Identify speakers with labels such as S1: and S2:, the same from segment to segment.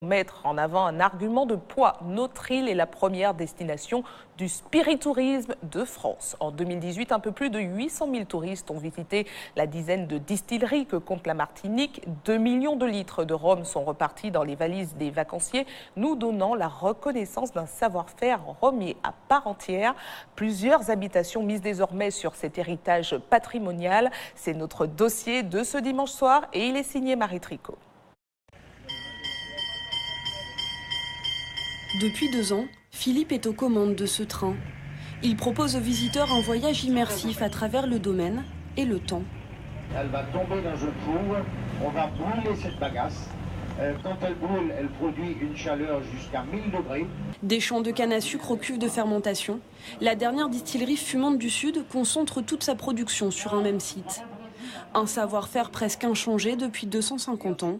S1: Mettre en avant un argument de poids. Notre île est la première destination du spiritourisme de France. En 2018, un peu plus de 800 000 touristes ont visité la dizaine de distilleries que compte la Martinique. 2 millions de litres de rhum sont repartis dans les valises des vacanciers, nous donnant la reconnaissance d'un savoir-faire rhumier à part entière. Plusieurs habitations misent désormais sur cet héritage patrimonial. C'est notre dossier de ce dimanche soir et il est signé Marie Tricot.
S2: Depuis 2 ans, Philippe est aux commandes de ce train. Il propose aux visiteurs un voyage immersif à travers le domaine et le temps.
S3: Elle va tomber dans un four, on va brûler cette bagasse. Quand elle brûle, elle produit une chaleur jusqu'à 1000 degrés.
S2: Des champs de canne à sucre aux cuves de fermentation. La dernière distillerie fumante du Sud concentre toute sa production sur un même site. Un savoir-faire presque inchangé depuis 250 ans,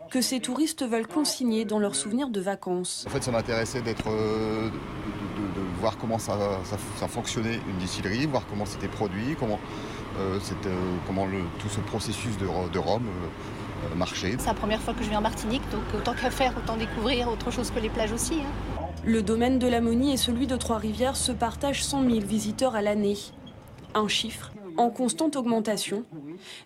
S2: que ces touristes veulent consigner dans leurs souvenirs de vacances.
S4: En fait, ça m'intéressait de voir comment ça fonctionnait une distillerie, voir comment c'était produit, comment tout ce processus de rhum marchait.
S5: C'est la première fois que je viens en Martinique, donc autant qu'à faire, autant découvrir autre chose que les plages aussi.
S2: Le domaine de la Monie et celui de Trois-Rivières se partagent 100 000 visiteurs à l'année. Un chiffre en constante augmentation.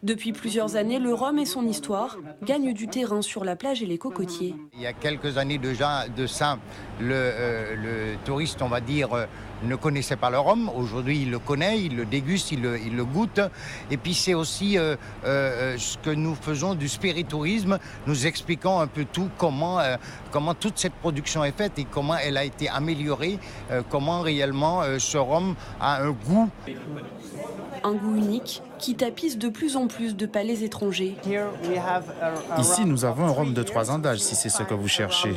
S2: Depuis plusieurs années, le rhum et son histoire gagnent du terrain sur la plage et les cocotiers.
S6: Il y a quelques années déjà de ça, le touriste, on va dire, ne connaissait pas le rhum. Aujourd'hui, il le connaît, il le déguste, il le goûte. Et puis c'est aussi ce que nous faisons du spiritourisme, nous expliquons un peu tout, comment toute cette production est faite et comment elle a été améliorée, comment réellement ce rhum a un goût.
S2: Un goût unique qui tapisse de plus en plus de palais étrangers.
S7: Ici, nous avons un rhum de 3 ans d'âge, si c'est ce que vous cherchez.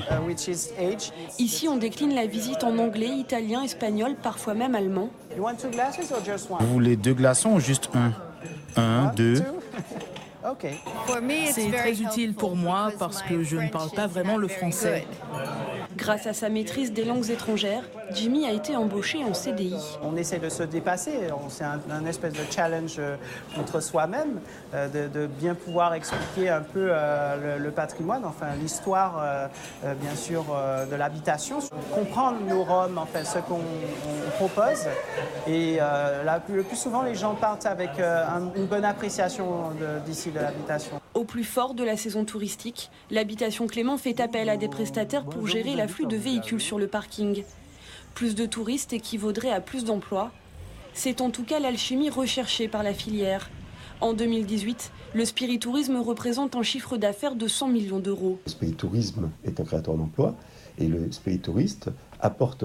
S2: Ici, on décline la visite en anglais, italien, espagnol, parfois même allemand.
S7: Vous voulez 2 glaçons ou juste un? 1, 2.
S8: C'est très utile pour moi parce que je ne parle pas vraiment le français.
S2: Grâce à sa maîtrise des langues étrangères, Jimmy a été embauché en CDI.
S9: On essaie de se dépasser, c'est un espèce de challenge contre soi-même, de bien pouvoir expliquer un peu le patrimoine, enfin l'histoire bien sûr de l'habitation, comprendre nos rhums, enfin ce qu'on propose. Et le plus souvent, les gens partent avec une bonne appréciation d'ici de l'habitation.
S2: Au plus fort de la saison touristique, l'habitation Clément fait appel à des prestataires pour gérer l'afflux de véhicules sur le parking. Plus de touristes équivaudrait à plus d'emplois. C'est en tout cas l'alchimie recherchée par la filière. En 2018, le spiritourisme représente un chiffre d'affaires de 100 millions d'euros.
S10: Le spiritourisme est un créateur d'emplois et le spiritouriste apporte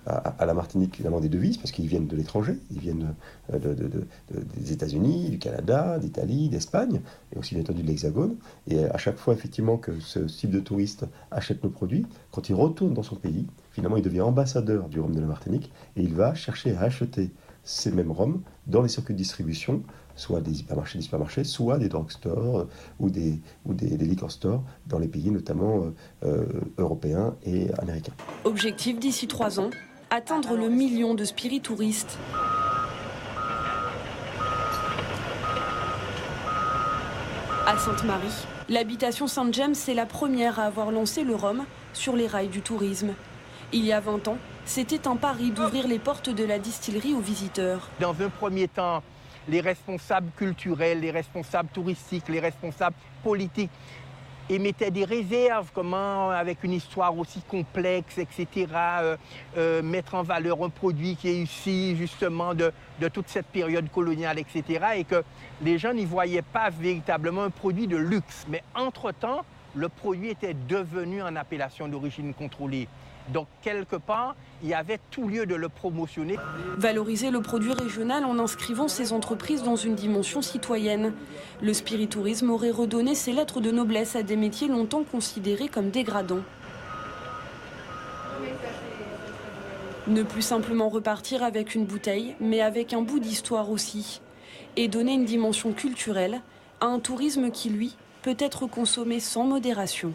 S10: à la Martinique finalement des devises parce qu'ils viennent de l'étranger, ils viennent des États-Unis, du Canada, d'Italie, d'Espagne et aussi bien entendu de l'Hexagone. Et à chaque fois effectivement que ce type de touriste achète nos produits, quand il retourne dans son pays, finalement il devient ambassadeur du rhum de la Martinique et il va chercher à acheter ces mêmes rhums dans les circuits de distribution, soit des supermarchés, soit des drugstores ou des liquor stores dans les pays notamment européens et américains.
S2: Objectif d'ici 3 ans, atteindre le million de spiritouristes. À Sainte-Marie, l'habitation Saint-James est la première à avoir lancé le rhum sur les rails du tourisme. Il y a 20 ans, c'était un pari d'ouvrir les portes de la distillerie aux visiteurs.
S11: Dans un premier temps, les responsables culturels, les responsables touristiques, les responsables politiques émettaient des réserves, comment, avec une histoire aussi complexe, etc., mettre en valeur un produit qui est issu justement de toute cette période coloniale, etc., et que les gens n'y voyaient pas véritablement un produit de luxe. Mais entre-temps, le produit était devenu en appellation d'origine contrôlée. Donc, quelque part, il y avait tout lieu de le promotionner.
S2: Valoriser le produit régional en inscrivant ces entreprises dans une dimension citoyenne. Le spiritourisme aurait redonné ses lettres de noblesse à des métiers longtemps considérés comme dégradants. Ne plus simplement repartir avec une bouteille, mais avec un bout d'histoire aussi. Et donner une dimension culturelle à un tourisme qui, lui, peut être consommé sans modération.